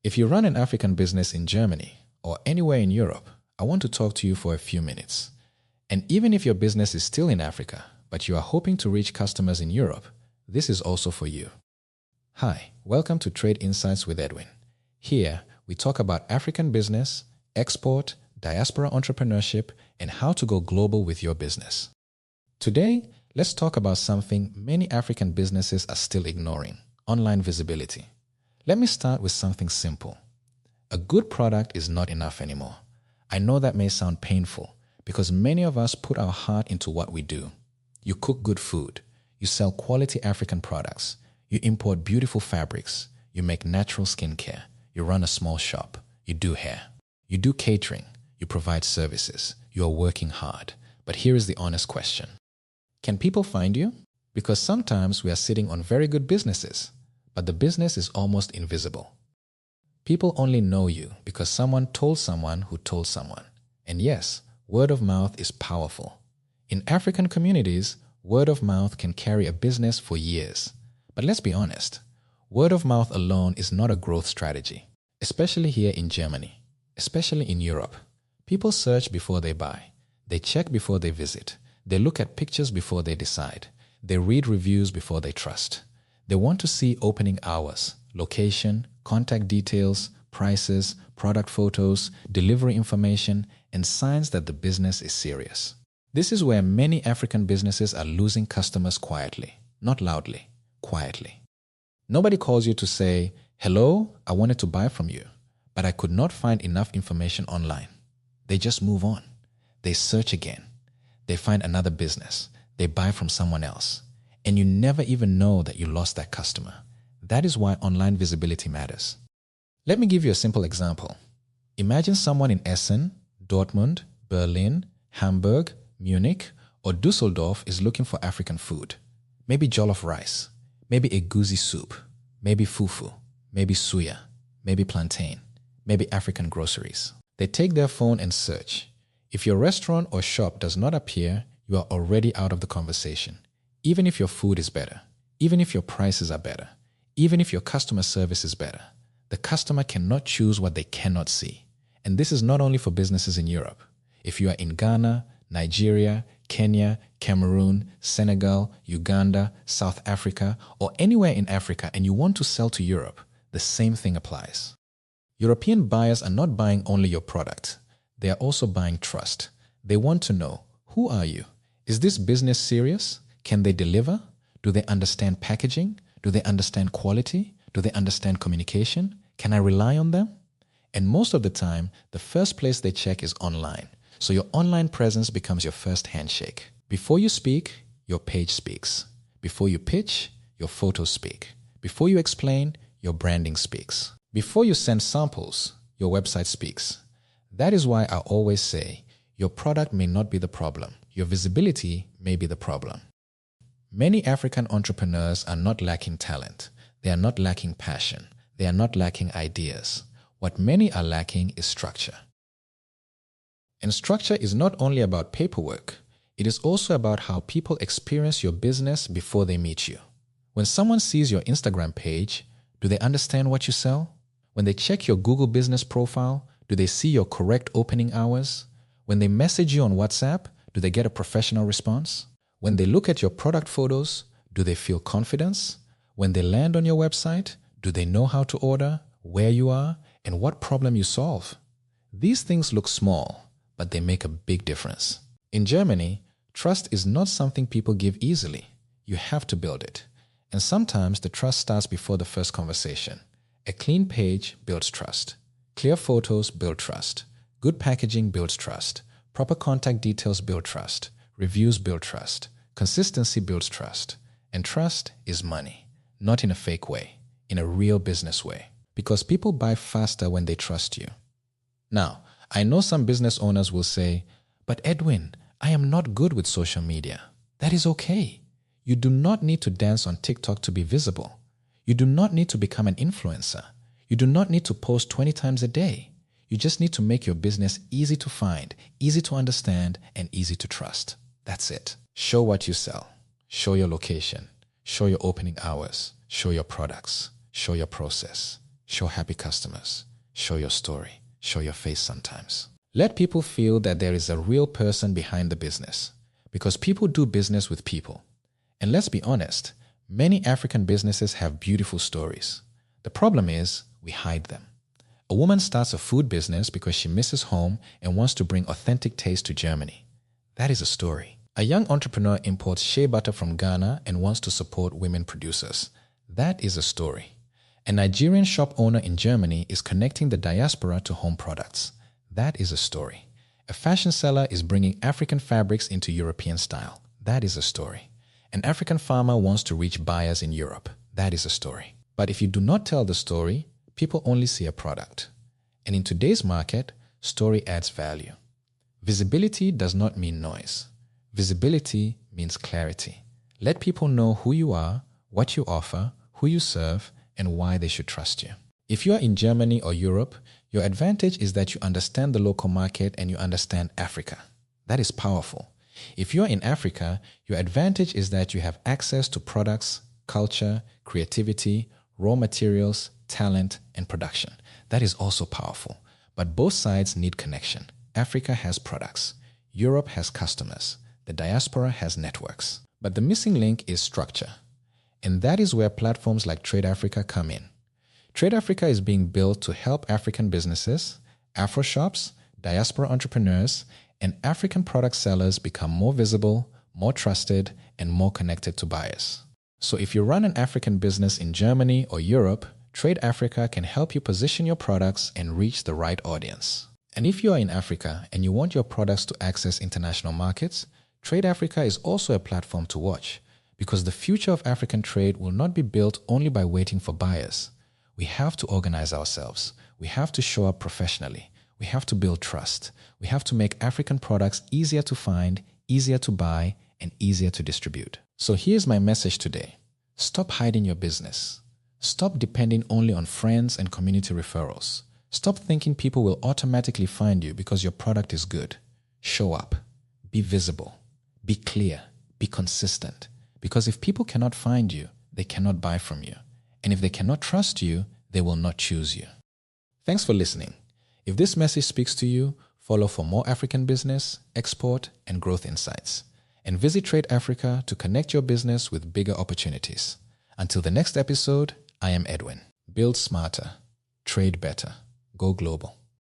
If you run an African business in Germany or anywhere in Europe, I want to talk to you for a few minutes. And even if your business is still in Africa, but you are hoping to reach customers in Europe, this is also for you. Hi, welcome to Trade Insights with Edwin. Here, we talk about African business, export, diaspora entrepreneurship, and how to go global with your business. Today, let's talk about something many African businesses are still ignoring: online visibility. Let me start with something simple. A good product is not enough anymore. I know that may sound painful because many of us put our heart into what we do. You cook good food. You sell quality African products. You import beautiful fabrics. You make natural skincare. You run a small shop. You do hair. You do catering. You provide services. You are working hard. But here is the honest question. Can people find you? Because sometimes we are sitting on very good businesses, but the business is almost invisible. People only know you because someone told someone who told someone. And yes, word of mouth is powerful. In African communities, word of mouth can carry a business for years. But let's be honest, word of mouth alone is not a growth strategy, especially here in Germany, especially in Europe. People search before they buy. They check before they visit. They look at pictures before they decide. They read reviews before they trust. They want to see opening hours, location, contact details, prices, product photos, delivery information, and signs that the business is serious. This is where many African businesses are losing customers quietly, not loudly, quietly. Nobody calls you to say, "Hello, I wanted to buy from you, but I could not find enough information online." They just move on. They search again. They find another business. They buy from someone else. And you never even know that you lost that customer. That is why online visibility matters. Let me give you a simple example. Imagine someone in Essen, Dortmund, Berlin, Hamburg, Munich, or Dusseldorf is looking for African food. Maybe jollof rice, maybe egusi soup, maybe fufu, maybe suya, maybe plantain, maybe African groceries. They take their phone and search. If your restaurant or shop does not appear, you are already out of the conversation. Even if your food is better, even if your prices are better, even if your customer service is better, the customer cannot choose what they cannot see. And this is not only for businesses in Europe. If you are in Ghana, Nigeria, Kenya, Cameroon, Senegal, Uganda, South Africa, or anywhere in Africa and you want to sell to Europe, the same thing applies. European buyers are not buying only your product. They are also buying trust. They want to know, who are you? Is this business serious? Can they deliver? Do they understand packaging? Do they understand quality? Do they understand communication? Can I rely on them? And most of the time, the first place they check is online. So your online presence becomes your first handshake. Before you speak, your page speaks. Before you pitch, your photos speak. Before you explain, your branding speaks. Before you send samples, your website speaks. That is why I always say, your product may not be the problem. Your visibility may be the problem. Many African entrepreneurs are not lacking talent. They are not lacking passion. They are not lacking ideas. What many are lacking is structure. And structure is not only about paperwork. It is also about how people experience your business before they meet you. When someone sees your Instagram page, do they understand what you sell? When they check your Google business profile, do they see your correct opening hours? When they message you on WhatsApp, do they get a professional response? When they look at your product photos, do they feel confidence? When they land on your website, do they know how to order, where you are, and what problem you solve? These things look small, but they make a big difference. In Germany, trust is not something people give easily. You have to build it. And sometimes the trust starts before the first conversation. A clean page builds trust. Clear photos build trust. Good packaging builds trust. Proper contact details build trust. Reviews build trust. Consistency builds trust. And trust is money, not in a fake way, in a real business way. Because people buy faster when they trust you. Now, I know some business owners will say, "But Edwin, I am not good with social media." That is okay. You do not need to dance on TikTok to be visible. You do not need to become an influencer. You do not need to post 20 times a day. You just need to make your business easy to find, easy to understand, and easy to trust. That's it. Show what you sell. Show your location. Show your opening hours. Show your products. Show your process. Show happy customers. Show your story. Show your face sometimes. Let people feel that there is a real person behind the business, because people do business with people. And let's be honest, many African businesses have beautiful stories. The problem is we hide them. A woman starts a food business because she misses home and wants to bring authentic taste to Germany. That is a story. A young entrepreneur imports shea butter from Ghana and wants to support women producers. That is a story. A Nigerian shop owner in Germany is connecting the diaspora to home products. That is a story. A fashion seller is bringing African fabrics into European style. That is a story. An African farmer wants to reach buyers in Europe. That is a story. But if you do not tell the story, people only see a product. And in today's market, story adds value. Visibility does not mean noise. Visibility means clarity. Let people know who you are, what you offer, who you serve, and why they should trust you. If you are in Germany or Europe, your advantage is that you understand the local market and you understand Africa. That is powerful. If you are in Africa, your advantage is that you have access to products, culture, creativity, raw materials, talent, and production. That is also powerful. But both sides need connection. Africa has products. Europe has customers. The diaspora has networks. But the missing link is structure. And that is where platforms like Trade Africa come in. Trade Africa is being built to help African businesses, Afro shops, diaspora entrepreneurs, and African product sellers become more visible, more trusted, and more connected to buyers. So if you run an African business in Germany or Europe, Trade Africa can help you position your products and reach the right audience. And if you are in Africa and you want your products to access international markets, Trade Africa is also a platform to watch, because the future of African trade will not be built only by waiting for buyers. We have to organize ourselves. We have to show up professionally. We have to build trust. We have to make African products easier to find, easier to buy, and easier to distribute. So here's my message today. Stop hiding your business. Stop depending only on friends and community referrals. Stop thinking people will automatically find you because your product is good. Show up. Be visible. Be clear. Be consistent. Because if people cannot find you, they cannot buy from you. And if they cannot trust you, they will not choose you. Thanks for listening. If this message speaks to you, follow for more African business, export, and growth insights. And visit Trade Africa to connect your business with bigger opportunities. Until the next episode, I am Edwin. Build smarter. Trade better. Go global.